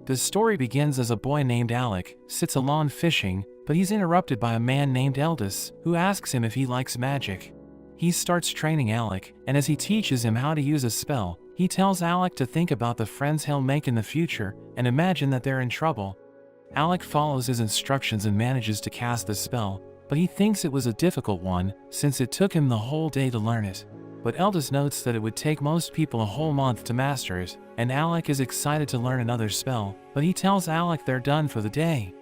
The story begins as a boy named Alec sits alone fishing, but he's interrupted by a man named Eldis, who asks him if he likes magic. He starts training Alec, and as he teaches him how to use a spell, he tells Alec to think about the friends he'll make in the future, and imagine that they're in trouble. Alec follows his instructions and manages to cast the spell, but he thinks it was a difficult one, since it took him the whole day to learn it. But Eldis notes that it would take most people a whole month to master it, and Alec is excited to learn another spell, but he tells Alec they're done for the day.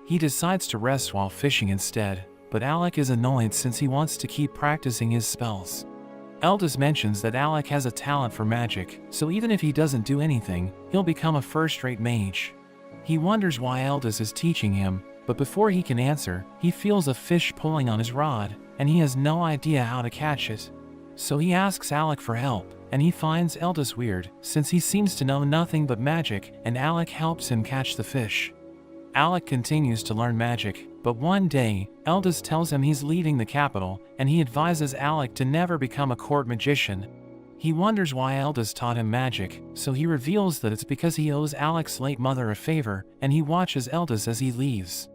He decides to rest while fishing instead, but Alec is annoyed since he wants to keep practicing his spells. Eldis mentions that Alec has a talent for magic, so even if he doesn't do anything, he'll become a first-rate mage. He wonders why Eldis is teaching him, but before he can answer, he feels a fish pulling on his rod, and he has no idea how to catch it. So he asks Alec for help, and he finds Eldis weird, since he seems to know nothing but magic, and Alec helps him catch the fish. Alec continues to learn magic, but one day, Eldis tells him he's leaving the capital, and he advises Alec to never become a court magician. He wonders why Eldis taught him magic, so he reveals that it's because he owes Alec's late mother a favor, and he watches Eldis as he leaves.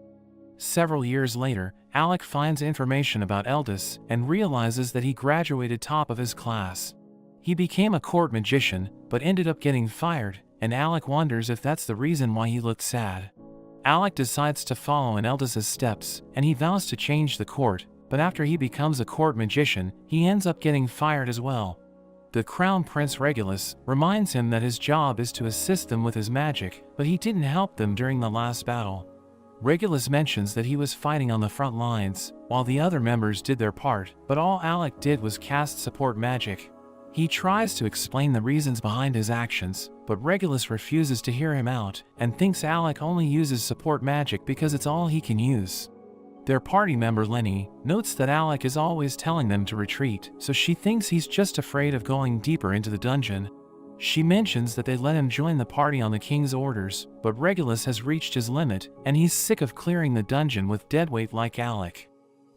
Several years later, Alec finds information about Eldis and realizes that he graduated top of his class. He became a court magician, but ended up getting fired, and Alec wonders if that's the reason why he looked sad. Alec decides to follow in Eldis's steps, and he vows to change the court, but after he becomes a court magician, he ends up getting fired as well. The Crown Prince Regulus reminds him that his job is to assist them with his magic, but he didn't help them during the last battle. Regulus mentions that he was fighting on the front lines, while the other members did their part, but all Alec did was cast support magic. He tries to explain the reasons behind his actions, but Regulus refuses to hear him out, and thinks Alec only uses support magic because it's all he can use. Their party member Lenny notes that Alec is always telling them to retreat, so she thinks he's just afraid of going deeper into the dungeon. She mentions that they let him join the party on the king's orders, but Regulus has reached his limit, and he's sick of clearing the dungeon with deadweight like Alec.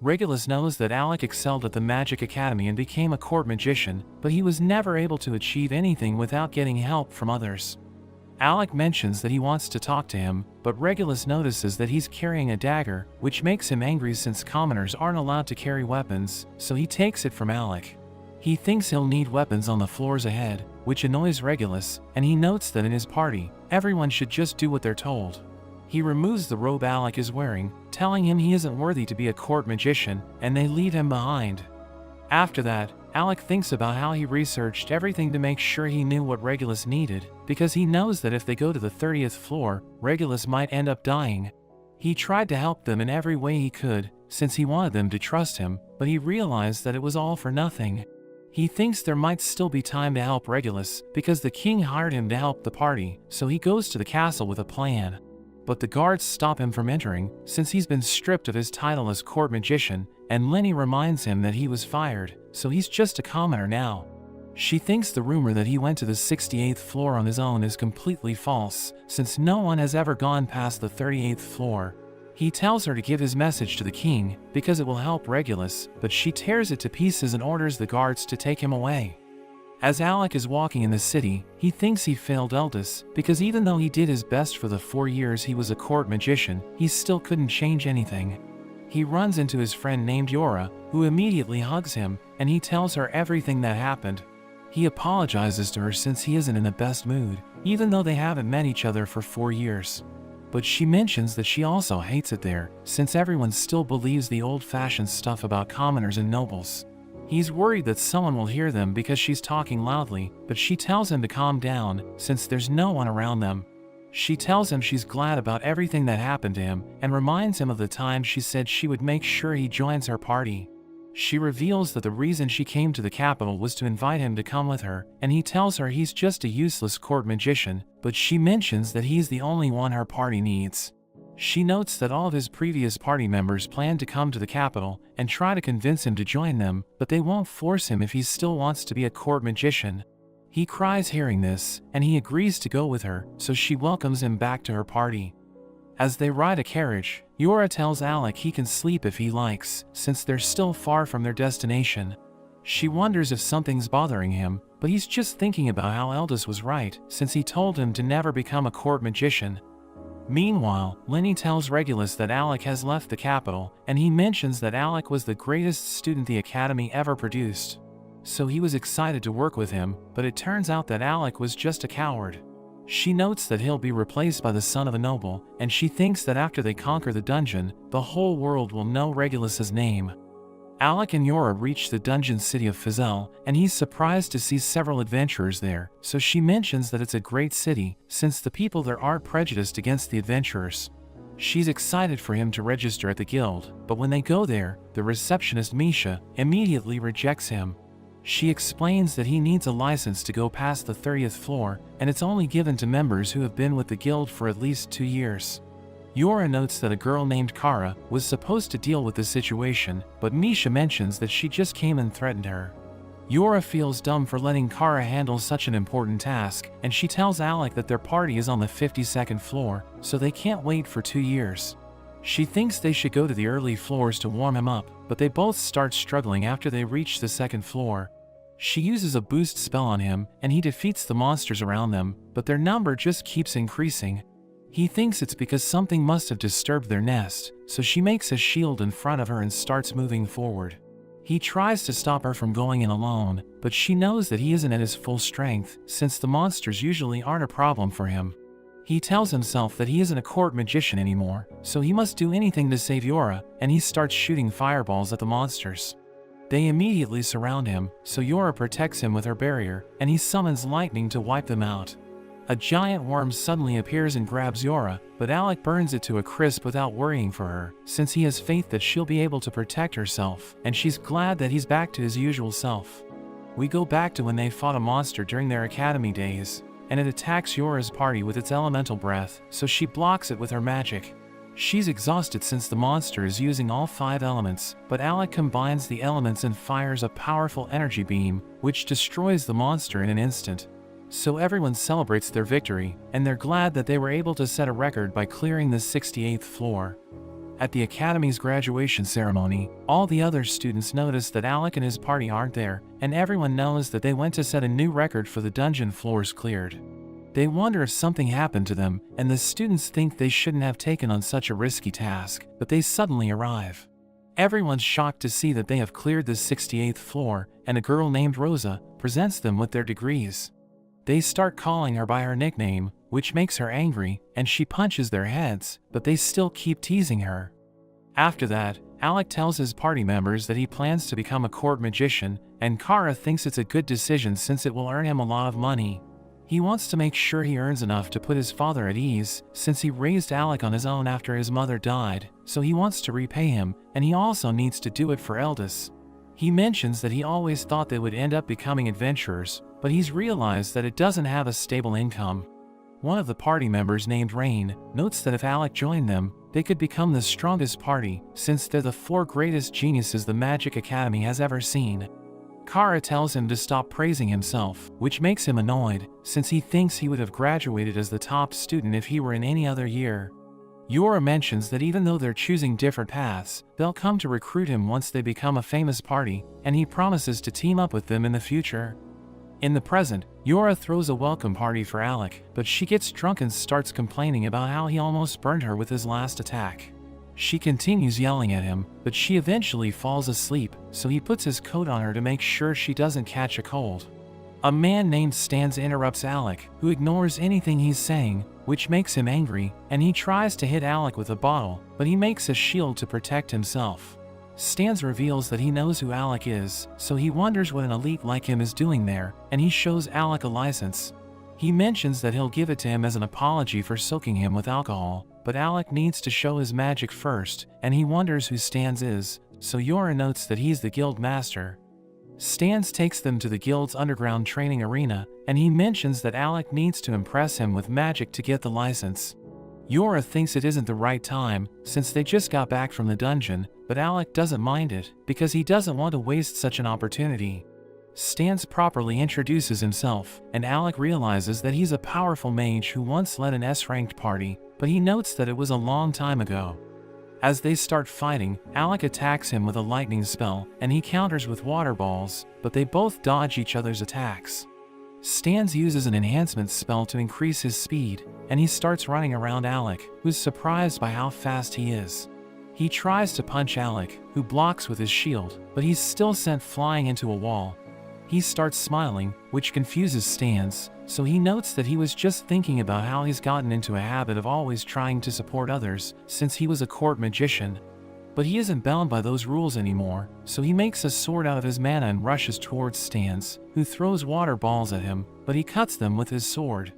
Regulus knows that Alec excelled at the Magic Academy and became a court magician, but he was never able to achieve anything without getting help from others. Alec mentions that he wants to talk to him, but Regulus notices that he's carrying a dagger, which makes him angry since commoners aren't allowed to carry weapons, so he takes it from Alec. He thinks he'll need weapons on the floors ahead, which annoys Regulus, and he notes that in his party, everyone should just do what they're told. He removes the robe Alec is wearing, telling him he isn't worthy to be a court magician, and they leave him behind. After that, Alec thinks about how he researched everything to make sure he knew what Regulus needed, because he knows that if they go to the 30th floor, Regulus might end up dying. He tried to help them in every way he could, since he wanted them to trust him, but he realized that it was all for nothing. He thinks there might still be time to help Regulus, because the king hired him to help the party, so he goes to the castle with a plan. But the guards stop him from entering, since he's been stripped of his title as court magician, and Lenny reminds him that he was fired, so he's just a commoner now. She thinks the rumor that he went to the 68th floor on his own is completely false, since no one has ever gone past the 38th floor. He tells her to give his message to the king, because it will help Regulus, but she tears it to pieces and orders the guards to take him away. As Alec is walking in the city, he thinks he failed Eldis, because even though he did his best for the 4 years he was a court magician, he still couldn't change anything. He runs into his friend named Yora, who immediately hugs him, and he tells her everything that happened. He apologizes to her since he isn't in the best mood, even though they haven't met each other for 4 years. But she mentions that she also hates it there, since everyone still believes the old-fashioned stuff about commoners and nobles. He's worried that someone will hear them because she's talking loudly, but she tells him to calm down, since there's no one around them. She tells him she's glad about everything that happened to him, and reminds him of the time she said she would make sure he joins her party. She reveals that the reason she came to the capital was to invite him to come with her, and he tells her he's just a useless court magician, but she mentions that he's the only one her party needs. She notes that all of his previous party members plan to come to the capital and try to convince him to join them, but they won't force him if he still wants to be a court magician. He cries hearing this, and he agrees to go with her, so she welcomes him back to her party. As they ride a carriage, Yora tells Alec he can sleep if he likes, since they're still far from their destination. She wonders if something's bothering him, but he's just thinking about how Eldest was right, since he told him to never become a court magician. Meanwhile, Lenny tells Regulus that Alec has left the capital, and he mentions that Alec was the greatest student the Academy ever produced. So he was excited to work with him, but it turns out that Alec was just a coward. She notes that he'll be replaced by the son of a noble, and she thinks that after they conquer the dungeon, the whole world will know Regulus's name. Alec and Yora reach the dungeon city of Fizel, and he's surprised to see several adventurers there, so she mentions that it's a great city, since the people there aren't prejudiced against the adventurers. She's excited for him to register at the guild, but when they go there, the receptionist Misha immediately rejects him. She explains that he needs a license to go past the 30th floor, and it's only given to members who have been with the guild for at least 2 years. Yora notes that a girl named Kara was supposed to deal with the situation, but Misha mentions that she just came and threatened her. Yora feels dumb for letting Kara handle such an important task, and she tells Alec that their party is on the 52nd floor, so they can't wait for 2 years. She thinks they should go to the early floors to warm him up, but they both start struggling after they reach the 2nd floor. She uses a boost spell on him, and he defeats the monsters around them, but their number just keeps increasing. He thinks it's because something must have disturbed their nest, so she makes a shield in front of her and starts moving forward. He tries to stop her from going in alone, but she knows that he isn't at his full strength, since the monsters usually aren't a problem for him. He tells himself that he isn't a court magician anymore, so he must do anything to save Yora, and he starts shooting fireballs at the monsters. They immediately surround him, so Yora protects him with her barrier, and he summons lightning to wipe them out. A giant worm suddenly appears and grabs Yora, but Alec burns it to a crisp without worrying for her, since he has faith that she'll be able to protect herself, and she's glad that he's back to his usual self. We go back to when they fought a monster during their academy days, and it attacks Yora's party with its elemental breath, so she blocks it with her magic. She's exhausted since the monster is using all 5 elements, but Alec combines the elements and fires a powerful energy beam, which destroys the monster in an instant. So everyone celebrates their victory, and they're glad that they were able to set a record by clearing the 68th floor. At the Academy's graduation ceremony, all the other students notice that Alec and his party aren't there, and everyone knows that they went to set a new record for the dungeon floors cleared. They wonder if something happened to them, and the students think they shouldn't have taken on such a risky task, but they suddenly arrive. Everyone's shocked to see that they have cleared the 68th floor, and a girl named Rosa presents them with their degrees. They start calling her by her nickname, which makes her angry, and she punches their heads, but they still keep teasing her. After that, Alec tells his party members that he plans to become a court magician, and Kara thinks it's a good decision since it will earn him a lot of money. He wants to make sure he earns enough to put his father at ease, since he raised Alec on his own after his mother died, so he wants to repay him, and he also needs to do it for Eldest. He mentions that he always thought they would end up becoming adventurers, but he's realized that it doesn't have a stable income. One of the party members named Rain notes that if Alec joined them, they could become the strongest party, since they're the 4 greatest geniuses the Magic Academy has ever seen. Kara tells him to stop praising himself, which makes him annoyed, since he thinks he would have graduated as the top student if he were in any other year. Yora mentions that even though they're choosing different paths, they'll come to recruit him once they become a famous party, and he promises to team up with them in the future. In the present, Yora throws a welcome party for Alec, but she gets drunk and starts complaining about how he almost burned her with his last attack. She continues yelling at him, but she eventually falls asleep, so he puts his coat on her to make sure she doesn't catch a cold. A man named Stans interrupts Alec, who ignores anything he's saying, which makes him angry, and he tries to hit Alec with a bottle, but he makes a shield to protect himself. Stans reveals that he knows who Alec is, so he wonders what an elite like him is doing there, and he shows Alec a license. He mentions that he'll give it to him as an apology for soaking him with alcohol, but Alec needs to show his magic first, and he wonders who Stans is, so Yora notes that he's the guild master. Stans takes them to the guild's underground training arena, and he mentions that Alec needs to impress him with magic to get the license. Yora thinks it isn't the right time, since they just got back from the dungeon, but Alec doesn't mind it, because he doesn't want to waste such an opportunity. Stans properly introduces himself, and Alec realizes that he's a powerful mage who once led an S-ranked party, but he notes that it was a long time ago. As they start fighting, Alec attacks him with a lightning spell, and he counters with water balls, but they both dodge each other's attacks. Stans uses an enhancement spell to increase his speed, and he starts running around Alec, who's surprised by how fast he is. He tries to punch Alec, who blocks with his shield, but he's still sent flying into a wall. He starts smiling, which confuses Stans, so he notes that he was just thinking about how he's gotten into a habit of always trying to support others since he was a court magician. But he isn't bound by those rules anymore, so he makes a sword out of his mana and rushes towards Stans, who throws water balls at him, but he cuts them with his sword.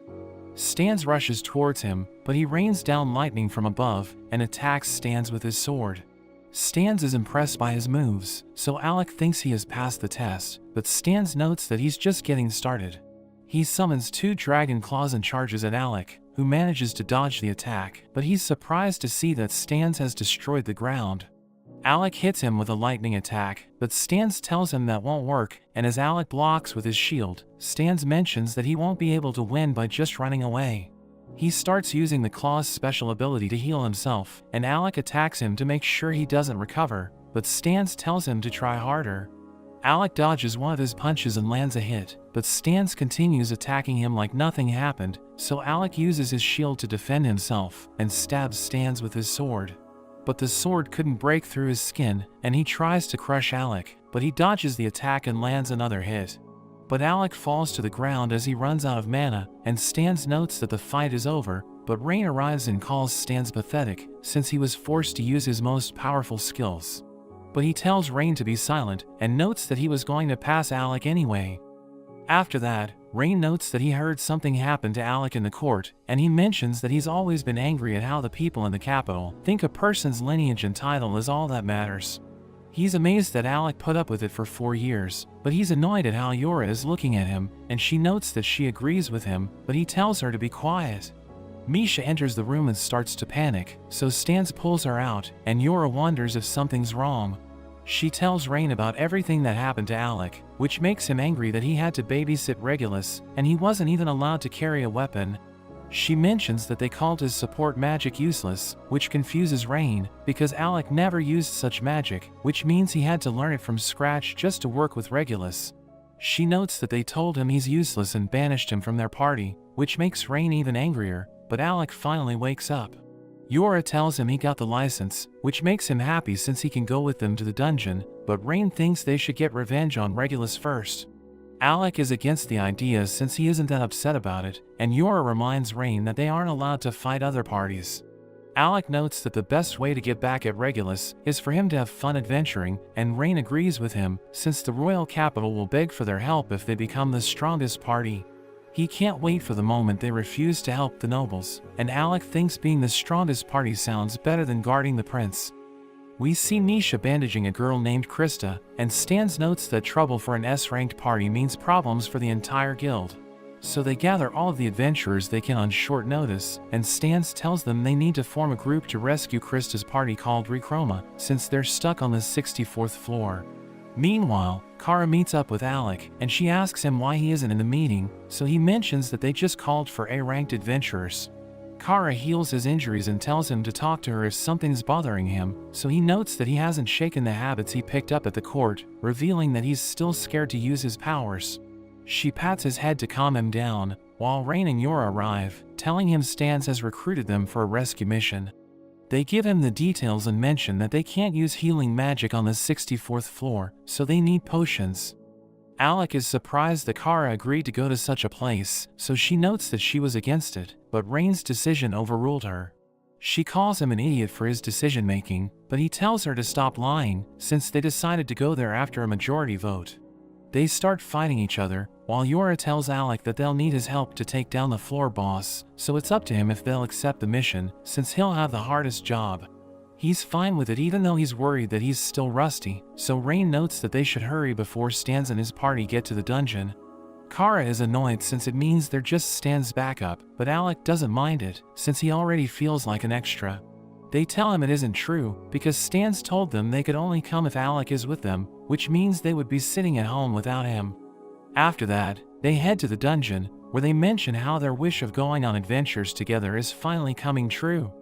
Stans rushes towards him, but he rains down lightning from above and attacks Stans with his sword. Stans is impressed by his moves, so Alec thinks he has passed the test, but Stans notes that he's just getting started. He summons 2 dragon claws and charges at Alec, who manages to dodge the attack, but he's surprised to see that Stans has destroyed the ground. Alec hits him with a lightning attack, but Stans tells him that won't work, and as Alec blocks with his shield, Stans mentions that he won't be able to win by just running away. He starts using the claw's special ability to heal himself, and Alec attacks him to make sure he doesn't recover, but Stans tells him to try harder. Alec dodges one of his punches and lands a hit, but Stans continues attacking him like nothing happened, so Alec uses his shield to defend himself and stabs Stans with his sword. But the sword couldn't break through his skin, and he tries to crush Alec, but he dodges the attack and lands another hit. But Alec falls to the ground as he runs out of mana, and Stans notes that the fight is over, but Rain arrives and calls Stans pathetic, since he was forced to use his most powerful skills. But he tells Rain to be silent, and notes that he was going to pass Alec anyway. After that, Rain notes that he heard something happen to Alec in the court, and he mentions that he's always been angry at how the people in the capital think a person's lineage and title is all that matters. He's amazed that Alec put up with it for 4 years, but he's annoyed at how Yora is looking at him, and she notes that she agrees with him, but he tells her to be quiet. Misha enters the room and starts to panic, so Stans pulls her out, and Yora wonders if something's wrong. She tells Rain about everything that happened to Alec, which makes him angry that he had to babysit Regulus, and he wasn't even allowed to carry a weapon. She mentions that they called his support magic useless, which confuses Rain, because Alec never used such magic, which means he had to learn it from scratch just to work with Regulus. She notes that they told him he's useless and banished him from their party, which makes Rain even angrier, but Alec finally wakes up. Yora tells him he got the license, which makes him happy since he can go with them to the dungeon, but Rain thinks they should get revenge on Regulus first. Alec is against the idea since he isn't that upset about it, and Yora reminds Rain that they aren't allowed to fight other parties. Alec notes that the best way to get back at Regulus is for him to have fun adventuring, and Rain agrees with him, since the royal capital will beg for their help if they become the strongest party. He can't wait for the moment they refuse to help the nobles, and Alec thinks being the strongest party sounds better than guarding the prince. We see Misha bandaging a girl named Krista, and Stans notes that trouble for an S-ranked party means problems for the entire guild. So they gather all of the adventurers they can on short notice, and Stans tells them they need to form a group to rescue Krista's party called Rechroma, since they're stuck on the 64th floor. Meanwhile, Kara meets up with Alec, and she asks him why he isn't in the meeting, so he mentions that they just called for A-ranked adventurers. Kara heals his injuries and tells him to talk to her if something's bothering him, so he notes that he hasn't shaken the habits he picked up at the court, revealing that he's still scared to use his powers. She pats his head to calm him down, while Rain and Yora arrive, telling him Stans has recruited them for a rescue mission. They give him the details and mention that they can't use healing magic on the 64th floor, so they need potions. Alec is surprised that Kara agreed to go to such a place, so she notes that she was against it, but Rain's decision overruled her. She calls him an idiot for his decision-making, but he tells her to stop lying, since they decided to go there after a majority vote. They start fighting each other, while Yora tells Alec that they'll need his help to take down the floor boss, so it's up to him if they'll accept the mission, since he'll have the hardest job. He's fine with it even though he's worried that he's still rusty, so Rain notes that they should hurry before Stans and his party get to the dungeon. Kara is annoyed since it means they're just Stan's backup, but Alec doesn't mind it, since he already feels like an extra. They tell him it isn't true, because Stans told them they could only come if Alec is with them, which means they would be sitting at home without him. After that, they head to the dungeon, where they mention how their wish of going on adventures together is finally coming true.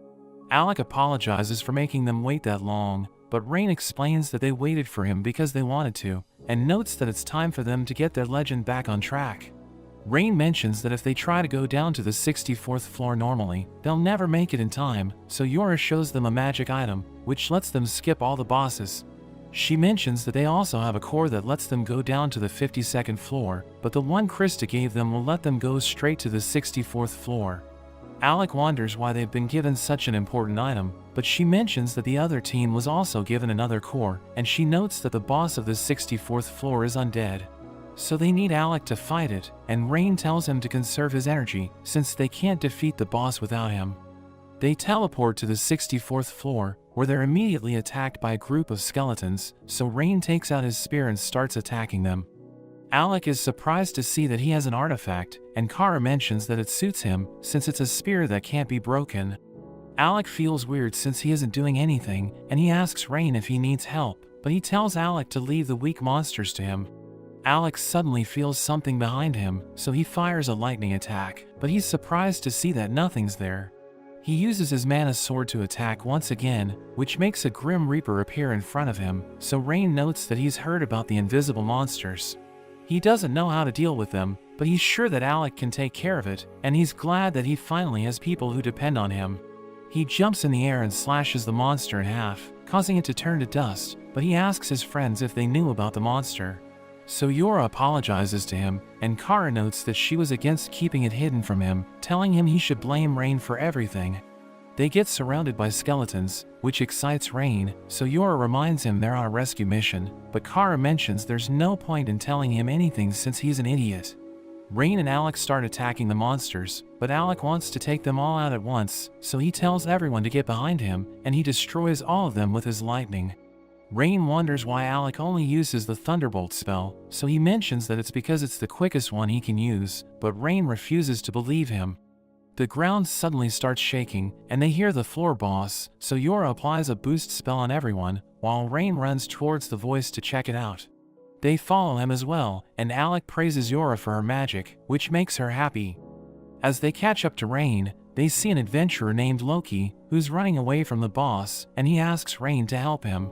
Alec apologizes for making them wait that long, but Rain explains that they waited for him because they wanted to, and notes that it's time for them to get their legend back on track. Rain mentions that if they try to go down to the 64th floor normally, they'll never make it in time, so Yora shows them a magic item, which lets them skip all the bosses. She mentions that they also have a core that lets them go down to the 52nd floor, but the one Krista gave them will let them go straight to the 64th floor. Alec wonders why they've been given such an important item, but she mentions that the other team was also given another core, and she notes that the boss of the 64th floor is undead. So they need Alec to fight it, and Rain tells him to conserve his energy, since they can't defeat the boss without him. They teleport to the 64th floor, where they're immediately attacked by a group of skeletons, so Rain takes out his spear and starts attacking them. Alec is surprised to see that he has an artifact, and Kara mentions that it suits him, since it's a spear that can't be broken. Alec feels weird since he isn't doing anything, and he asks Rain if he needs help, but he tells Alec to leave the weak monsters to him. Alec suddenly feels something behind him, so he fires a lightning attack, but he's surprised to see that nothing's there. He uses his mana sword to attack once again, which makes a Grim Reaper appear in front of him, so Rain notes that he's heard about the invisible monsters. He doesn't know how to deal with them, but he's sure that Alec can take care of it, and he's glad that he finally has people who depend on him. He jumps in the air and slashes the monster in half, causing it to turn to dust, but he asks his friends if they knew about the monster. So Yora apologizes to him, and Kara notes that she was against keeping it hidden from him, telling him he should blame Rain for everything. They get surrounded by skeletons, which excites Rain, so Yora reminds him they're on a rescue mission, but Kara mentions there's no point in telling him anything since he's an idiot. Rain and Alec start attacking the monsters, but Alec wants to take them all out at once, so he tells everyone to get behind him, and he destroys all of them with his lightning. Rain wonders why Alec only uses the Thunderbolt spell, so he mentions that it's because it's the quickest one he can use, but Rain refuses to believe him. The ground suddenly starts shaking, and they hear the floor boss, so Yora applies a boost spell on everyone, while Rain runs towards the voice to check it out. They follow him as well, and Alec praises Yora for her magic, which makes her happy. As they catch up to Rain, they see an adventurer named Loki, who's running away from the boss, and he asks Rain to help him.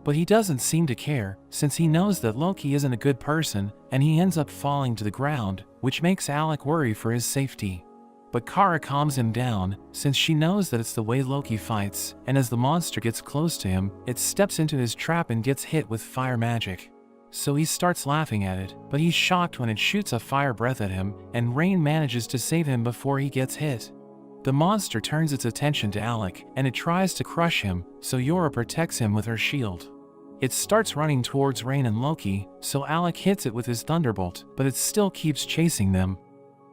But he doesn't seem to care, since he knows that Loki isn't a good person, and he ends up falling to the ground, which makes Alec worry for his safety. But Kara calms him down, since she knows that it's the way Loki fights, and as the monster gets close to him, it steps into his trap and gets hit with fire magic. So he starts laughing at it, but he's shocked when it shoots a fire breath at him, and Rain manages to save him before he gets hit. The monster turns its attention to Alec, and it tries to crush him, so Yora protects him with her shield. It starts running towards Rain and Loki, so Alec hits it with his Thunderbolt, but it still keeps chasing them.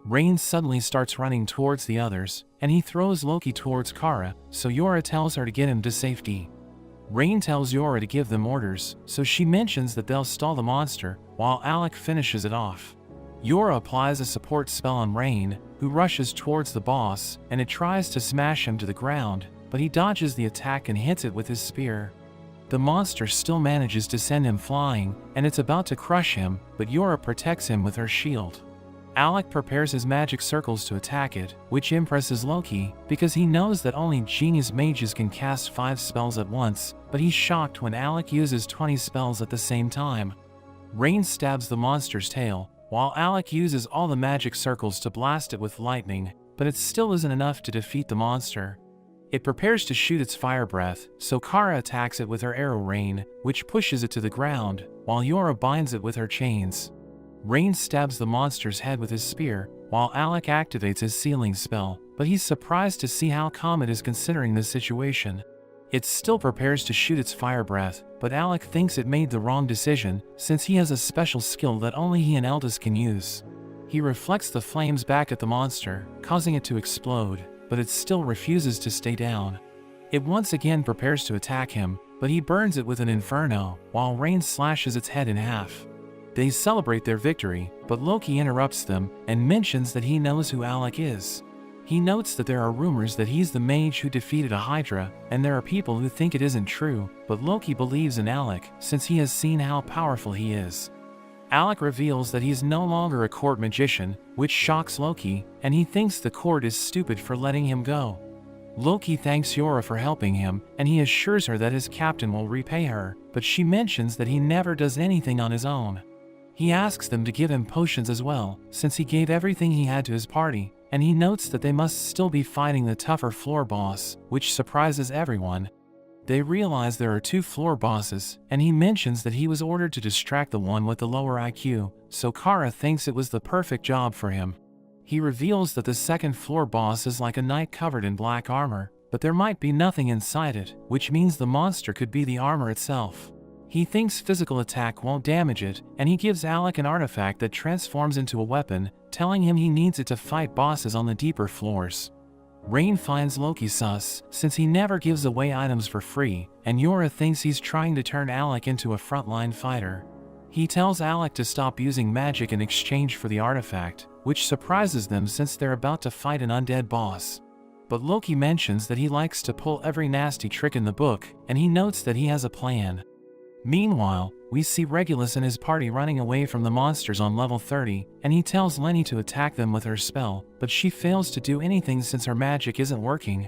Rain suddenly starts running towards the others, and he throws Loki towards Kara, so Yora tells her to get him to safety. Rain tells Yora to give them orders, so she mentions that they'll stall the monster, while Alec finishes it off. Yora applies a support spell on Rain, who rushes towards the boss, and it tries to smash him to the ground, but he dodges the attack and hits it with his spear. The monster still manages to send him flying, and it's about to crush him, but Yora protects him with her shield. Alec prepares his magic circles to attack it, which impresses Loki, because he knows that only genius mages can cast 5 spells at once, but he's shocked when Alec uses 20 spells at the same time. Rain stabs the monster's tail, while Alec uses all the magic circles to blast it with lightning, but it still isn't enough to defeat the monster. It prepares to shoot its fire breath, so Kara attacks it with her arrow rain, which pushes it to the ground, while Yora binds it with her chains. Rain stabs the monster's head with his spear, while Alec activates his sealing spell, but he's surprised to see how calm it is considering the situation. It still prepares to shoot its fire breath, but Alec thinks it made the wrong decision, since he has a special skill that only he and Eldis can use. He reflects the flames back at the monster, causing it to explode, but it still refuses to stay down. It once again prepares to attack him, but he burns it with an inferno, while Rain slashes its head in half. They celebrate their victory, but Loki interrupts them, and mentions that he knows who Alec is. He notes that there are rumors that he's the mage who defeated a Hydra, and there are people who think it isn't true, but Loki believes in Alec, since he has seen how powerful he is. Alec reveals that he's no longer a court magician, which shocks Loki, and he thinks the court is stupid for letting him go. Loki thanks Yora for helping him, and he assures her that his captain will repay her, but she mentions that he never does anything on his own. He asks them to give him potions as well, since he gave everything he had to his party, and he notes that they must still be fighting the tougher floor boss, which surprises everyone. They realize there are 2 floor bosses, and he mentions that he was ordered to distract the one with the lower IQ, so Kara thinks it was the perfect job for him. He reveals that the 2nd floor boss is like a knight covered in black armor, but there might be nothing inside it, which means the monster could be the armor itself. He thinks physical attack won't damage it, and he gives Alec an artifact that transforms into a weapon, telling him he needs it to fight bosses on the deeper floors. Rain finds Loki sus, since he never gives away items for free, and Yora thinks he's trying to turn Alec into a frontline fighter. He tells Alec to stop using magic in exchange for the artifact, which surprises them since they're about to fight an undead boss. But Loki mentions that he likes to pull every nasty trick in the book, and he notes that he has a plan. Meanwhile, we see Regulus and his party running away from the monsters on level 30, and he tells Lenny to attack them with her spell, but she fails to do anything since her magic isn't working.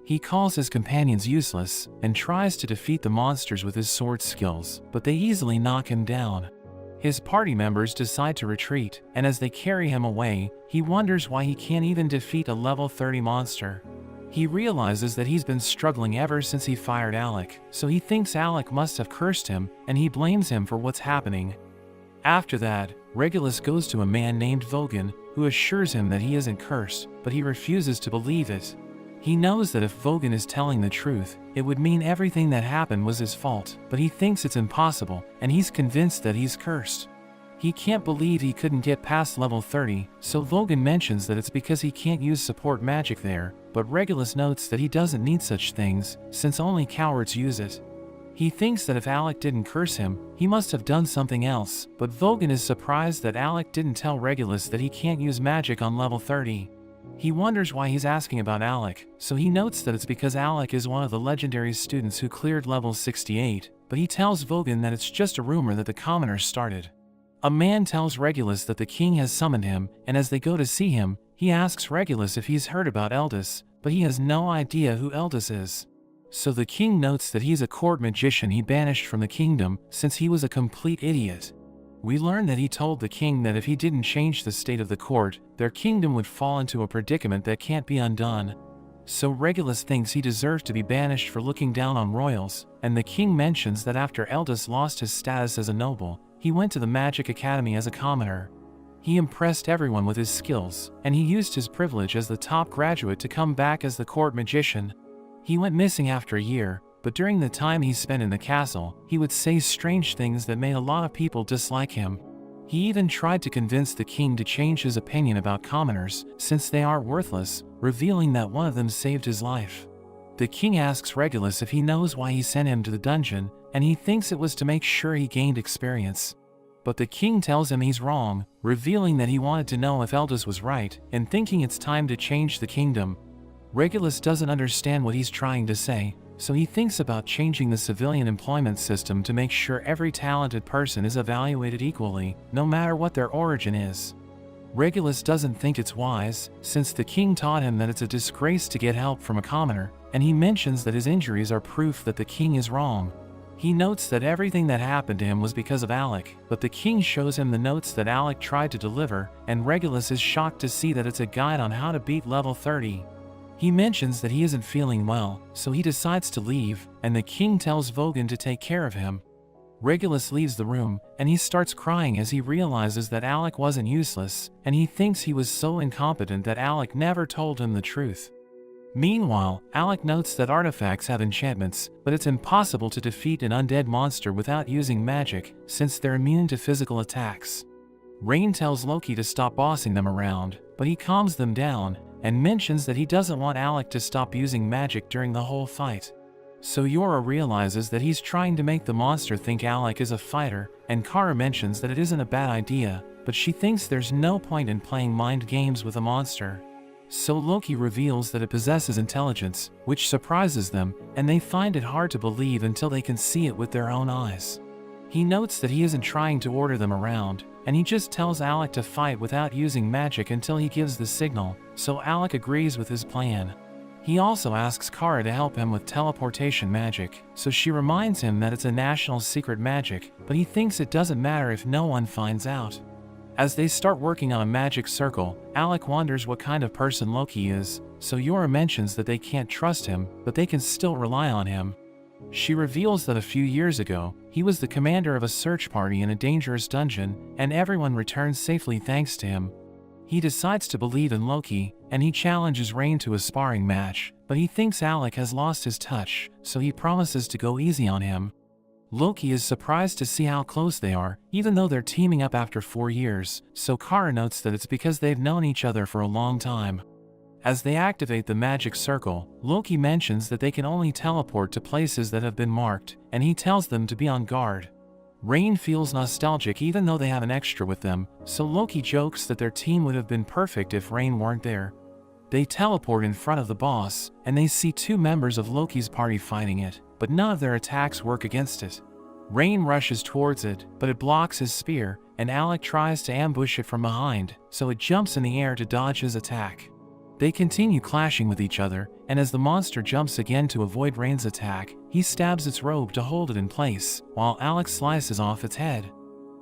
He calls his companions useless, and tries to defeat the monsters with his sword skills, but they easily knock him down. His party members decide to retreat, and as they carry him away, he wonders why he can't even defeat a level 30 monster. He realizes that he's been struggling ever since he fired Alec, so he thinks Alec must have cursed him, and he blames him for what's happening. After that, Regulus goes to a man named Vogan, who assures him that he isn't cursed, but he refuses to believe it. He knows that if Vogan is telling the truth, it would mean everything that happened was his fault, but he thinks it's impossible, and he's convinced that he's cursed. He can't believe he couldn't get past level 30, so Vogan mentions that it's because he can't use support magic there, but Regulus notes that he doesn't need such things, since only cowards use it. He thinks that if Alec didn't curse him, he must have done something else, but Vogan is surprised that Alec didn't tell Regulus that he can't use magic on level 30. He wonders why he's asking about Alec, so he notes that it's because Alec is one of the legendary students who cleared level 68, but he tells Vogan that it's just a rumor that the commoners started. A man tells Regulus that the king has summoned him, and as they go to see him, he asks Regulus if he's heard about Eldis, but he has no idea who Eldis is. So the king notes that he's a court magician he banished from the kingdom since he was a complete idiot. We learn that he told the king that if he didn't change the state of the court, their kingdom would fall into a predicament that can't be undone. So Regulus thinks he deserves to be banished for looking down on royals, and the king mentions that after Eldis lost his status as a noble, he went to the Magic Academy as a commoner. He impressed everyone with his skills, and he used his privilege as the top graduate to come back as the court magician. He went missing after a year, but during the time he spent in the castle, he would say strange things that made a lot of people dislike him. He even tried to convince the king to change his opinion about commoners, since they are worthless, revealing that one of them saved his life. The king asks Regulus if he knows why he sent him to the dungeon, and he thinks it was to make sure he gained experience. But the king tells him he's wrong, revealing that he wanted to know if Eldis was right, and thinking it's time to change the kingdom. Regulus doesn't understand what he's trying to say, so he thinks about changing the civilian employment system to make sure every talented person is evaluated equally, no matter what their origin is. Regulus doesn't think it's wise, since the king taught him that it's a disgrace to get help from a commoner, and he mentions that his injuries are proof that the king is wrong. He notes that everything that happened to him was because of Alec, but the king shows him the notes that Alec tried to deliver, and Regulus is shocked to see that it's a guide on how to beat level 30. He mentions that he isn't feeling well, so he decides to leave, and the king tells Vogan to take care of him. Regulus leaves the room, and he starts crying as he realizes that Alec wasn't useless, and he thinks he was so incompetent that Alec never told him the truth. Meanwhile, Alec notes that artifacts have enchantments, but it's impossible to defeat an undead monster without using magic, since they're immune to physical attacks. Rain tells Loki to stop bossing them around, but he calms them down, and mentions that he doesn't want Alec to stop using magic during the whole fight. So Yora realizes that he's trying to make the monster think Alec is a fighter, and Kara mentions that it isn't a bad idea, but she thinks there's no point in playing mind games with a monster. So Loki reveals that it possesses intelligence, which surprises them, and they find it hard to believe until they can see it with their own eyes. He notes that he isn't trying to order them around, and he just tells Alec to fight without using magic until he gives the signal, so Alec agrees with his plan. He also asks Kara to help him with teleportation magic, so she reminds him that it's a national secret magic, but he thinks it doesn't matter if no one finds out. As they start working on a magic circle, Alec wonders what kind of person Loki is, so Yora mentions that they can't trust him, but they can still rely on him. She reveals that a few years ago, he was the commander of a search party in a dangerous dungeon, and everyone returns safely thanks to him. He decides to believe in Loki, and he challenges Rain to a sparring match, but he thinks Alec has lost his touch, so he promises to go easy on him. Loki is surprised to see how close they are, even though they're teaming up after 4 years, so Kara notes that it's because they've known each other for a long time. As they activate the magic circle, Loki mentions that they can only teleport to places that have been marked, and he tells them to be on guard. Rain feels nostalgic even though they have an extra with them, so Loki jokes that their team would have been perfect if Rain weren't there. They teleport in front of the boss, and they see 2 members of Loki's party fighting it, but none of their attacks work against it. Rain rushes towards it, but it blocks his spear, and Alec tries to ambush it from behind, so it jumps in the air to dodge his attack. They continue clashing with each other, and as the monster jumps again to avoid Rain's attack, he stabs its robe to hold it in place, while Alec slices off its head.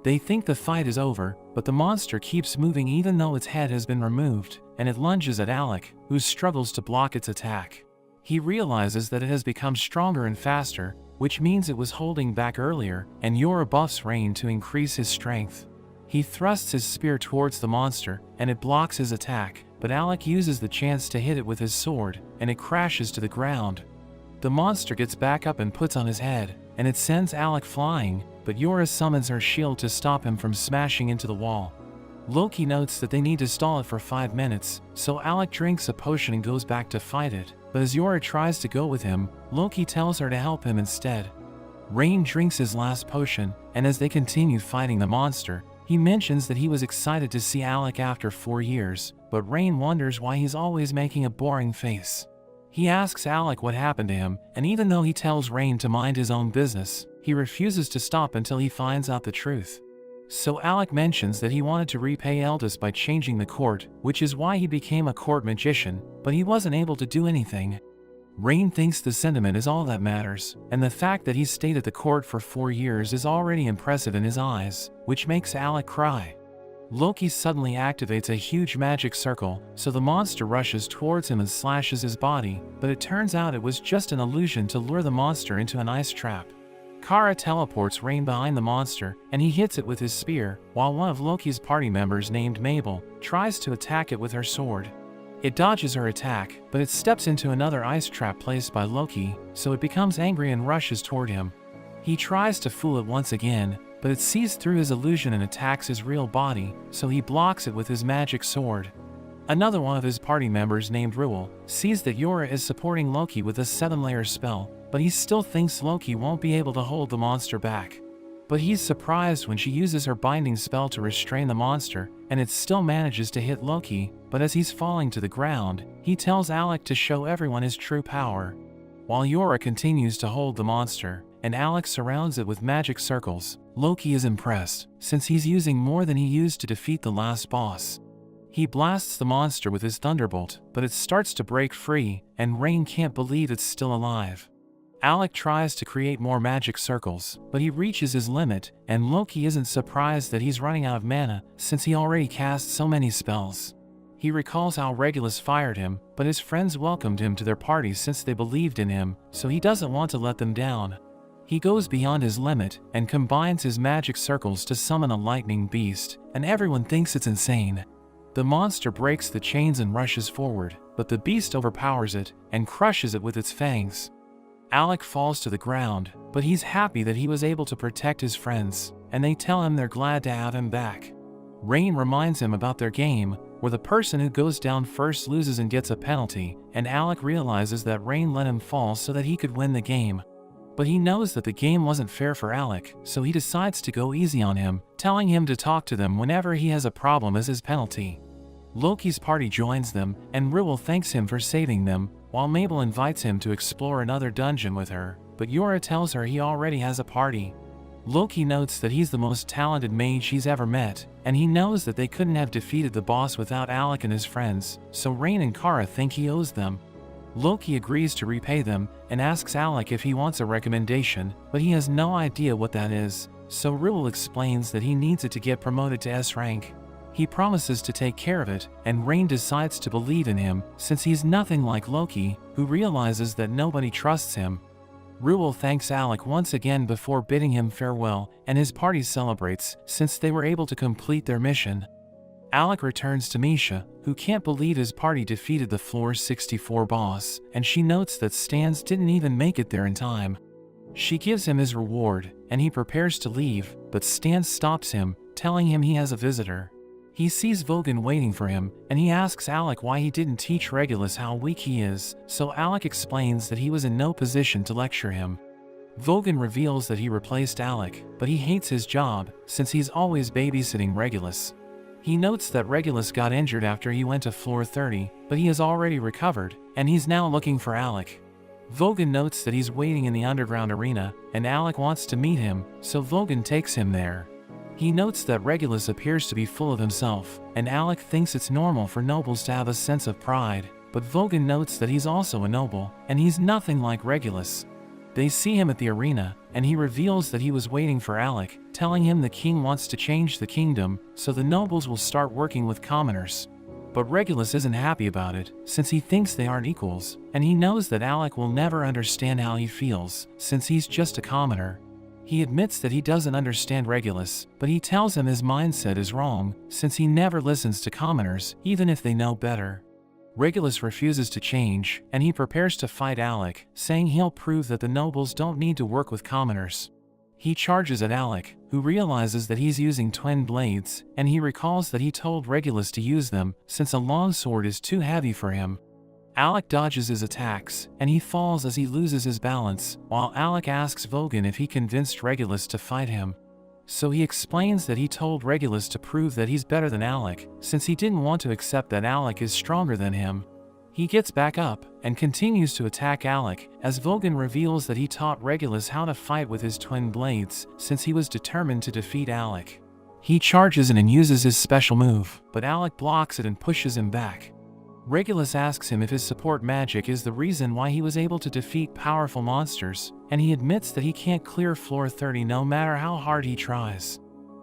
They think the fight is over, but the monster keeps moving even though its head has been removed, and it lunges at Alec, who struggles to block its attack. He realizes that it has become stronger and faster, which means it was holding back earlier, and Yora buffs Rain to increase his strength. He thrusts his spear towards the monster, and it blocks his attack, but Alec uses the chance to hit it with his sword, and it crashes to the ground. The monster gets back up and puts on his head, and it sends Alec flying, but Yora summons her shield to stop him from smashing into the wall. Loki notes that they need to stall it for 5 minutes, so Alec drinks a potion and goes back to fight it, but as Yora tries to go with him, Loki tells her to help him instead. Rain drinks his last potion, and as they continue fighting the monster, he mentions that he was excited to see Alec after 4 years, but Rain wonders why he's always making a boring face. He asks Alec what happened to him, and even though he tells Rain to mind his own business, he refuses to stop until he finds out the truth. So Alec mentions that he wanted to repay Eldis by changing the court, which is why he became a court magician, but he wasn't able to do anything. Rain thinks the sentiment is all that matters, and the fact that he stayed at the court for 4 years is already impressive in his eyes, which makes Alec cry. Loki suddenly activates a huge magic circle, so the monster rushes towards him and slashes his body, but it turns out it was just an illusion to lure the monster into an ice trap. Kara teleports Rain behind the monster, and he hits it with his spear, while one of Loki's party members named Mabel tries to attack it with her sword. It dodges her attack, but it steps into another ice trap placed by Loki, so it becomes angry and rushes toward him. He tries to fool it once again, but it sees through his illusion and attacks his real body, so he blocks it with his magic sword. Another one of his party members named Ruel sees that Yora is supporting Loki with a 7-layer spell, but he still thinks Loki won't be able to hold the monster back. But he's surprised when she uses her binding spell to restrain the monster, and it still manages to hit Loki, but as he's falling to the ground, he tells Alec to show everyone his true power. While Yora continues to hold the monster, and Alec surrounds it with magic circles, Loki is impressed, since he's using more than he used to defeat the last boss. He blasts the monster with his thunderbolt, but it starts to break free, and Rain can't believe it's still alive. Alec tries to create more magic circles, but he reaches his limit, and Loki isn't surprised that he's running out of mana, since he already cast so many spells. He recalls how Regulus fired him, but his friends welcomed him to their party since they believed in him, so he doesn't want to let them down. He goes beyond his limit, and combines his magic circles to summon a lightning beast, and everyone thinks it's insane. The monster breaks the chains and rushes forward, but the beast overpowers it, and crushes it with its fangs. Alec falls to the ground, but he's happy that he was able to protect his friends, and they tell him they're glad to have him back. Rain reminds him about their game, where the person who goes down first loses and gets a penalty, and Alec realizes that Rain let him fall so that he could win the game. But he knows that the game wasn't fair for Alec, so he decides to go easy on him, telling him to talk to them whenever he has a problem as his penalty. Loki's party joins them, and Ruel thanks him for saving them, while Mabel invites him to explore another dungeon with her, but Yora tells her he already has a party. Loki notes that he's the most talented mage he's ever met, and he knows that they couldn't have defeated the boss without Alec and his friends, so Rain and Kara think he owes them. Loki agrees to repay them and asks Alec if he wants a recommendation, but he has no idea what that is, so Reuel explains that he needs it to get promoted to S rank. He promises to take care of it, and Rain decides to believe in him since he's nothing like Loki, who realizes that nobody trusts him. Reuel thanks Alec once again before bidding him farewell, and his party celebrates since they were able to complete their mission. Alec returns to Misha, who can't believe his party defeated the Floor 64 boss, and she notes that Stans didn't even make it there in time. She gives him his reward, and he prepares to leave, but Stans stops him, telling him he has a visitor. He sees Vogan waiting for him, and he asks Alec why he didn't teach Regulus how weak he is, so Alec explains that he was in no position to lecture him. Vogan reveals that he replaced Alec, but he hates his job, since he's always babysitting Regulus. He notes that Regulus got injured after he went to floor 30, but he has already recovered, and he's now looking for Alec. Vogan notes that he's waiting in the underground arena, and Alec wants to meet him, so Vogan takes him there. He notes that Regulus appears to be full of himself, and Alec thinks it's normal for nobles to have a sense of pride, but Vogan notes that he's also a noble, and he's nothing like Regulus. They see him at the arena, and he reveals that he was waiting for Alec, telling him the king wants to change the kingdom, so the nobles will start working with commoners. But Regulus isn't happy about it, since he thinks they aren't equals, and he knows that Alec will never understand how he feels, since he's just a commoner. He admits that he doesn't understand Regulus, but he tells him his mindset is wrong, since he never listens to commoners, even if they know better. Regulus refuses to change, and he prepares to fight Alec, saying he'll prove that the nobles don't need to work with commoners. He charges at Alec, who realizes that he's using twin blades, and he recalls that he told Regulus to use them, since a longsword is too heavy for him. Alec dodges his attacks, and he falls as he loses his balance, while Alec asks Vogan if he convinced Regulus to fight him. So he explains that he told Regulus to prove that he's better than Alec, since he didn't want to accept that Alec is stronger than him. He gets back up, and continues to attack Alec, as Vogan reveals that he taught Regulus how to fight with his twin blades, since he was determined to defeat Alec. He charges in and uses his special move, but Alec blocks it and pushes him back. Regulus asks him if his support magic is the reason why he was able to defeat powerful monsters, and he admits that he can't clear floor 30 no matter how hard he tries.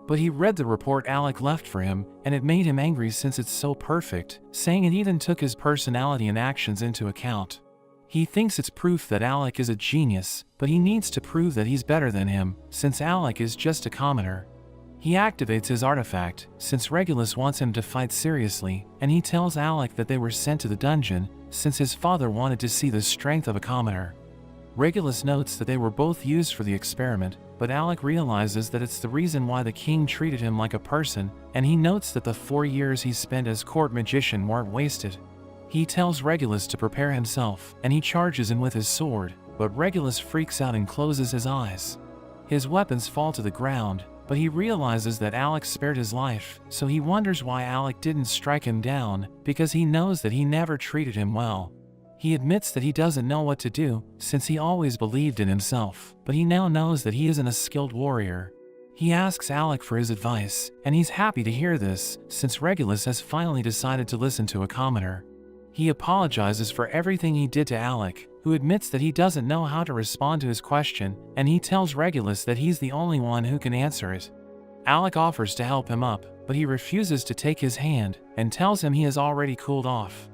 But he read the report Alec left for him, and it made him angry since it's so perfect, saying it even took his personality and actions into account. He thinks it's proof that Alec is a genius, but he needs to prove that he's better than him, since Alec is just a commoner. He activates his artifact, since Regulus wants him to fight seriously, and he tells Alec that they were sent to the dungeon, since his father wanted to see the strength of a commoner. Regulus notes that they were both used for the experiment, but Alec realizes that it's the reason why the king treated him like a person, and he notes that the 4 years he spent as court magician weren't wasted. He tells Regulus to prepare himself, and he charges in with his sword, but Regulus freaks out and closes his eyes. His weapons fall to the ground, but he realizes that Alec spared his life, so he wonders why Alec didn't strike him down, because he knows that he never treated him well. He admits that he doesn't know what to do, since he always believed in himself, but he now knows that he isn't a skilled warrior. He asks Alec for his advice, and he's happy to hear this, since Regulus has finally decided to listen to a commoner. He apologizes for everything he did to Alec, who admits that he doesn't know how to respond to his question, and he tells Regulus that he's the only one who can answer it. Alec offers to help him up, but he refuses to take his hand, and tells him he has already cooled off.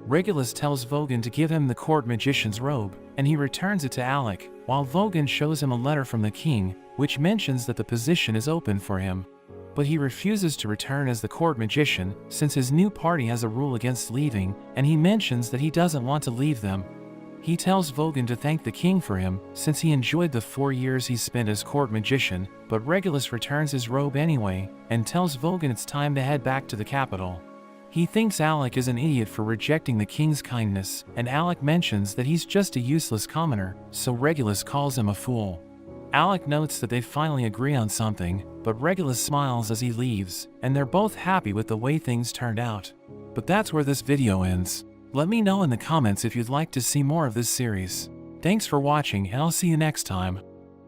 Regulus tells Vogan to give him the court magician's robe, and he returns it to Alec, while Vogan shows him a letter from the king, which mentions that the position is open for him. But he refuses to return as the court magician, since his new party has a rule against leaving, and he mentions that he doesn't want to leave them. He tells Vogan to thank the king for him, since he enjoyed the 4 years he spent as court magician, but Regulus returns his robe anyway, and tells Vogan it's time to head back to the capital. He thinks Alec is an idiot for rejecting the king's kindness, and Alec mentions that he's just a useless commoner, so Regulus calls him a fool. Alec notes that they finally agree on something, but Regulus smiles as he leaves, and they're both happy with the way things turned out. But that's where this video ends. Let me know in the comments if you'd like to see more of this series. Thanks for watching, and I'll see you next time.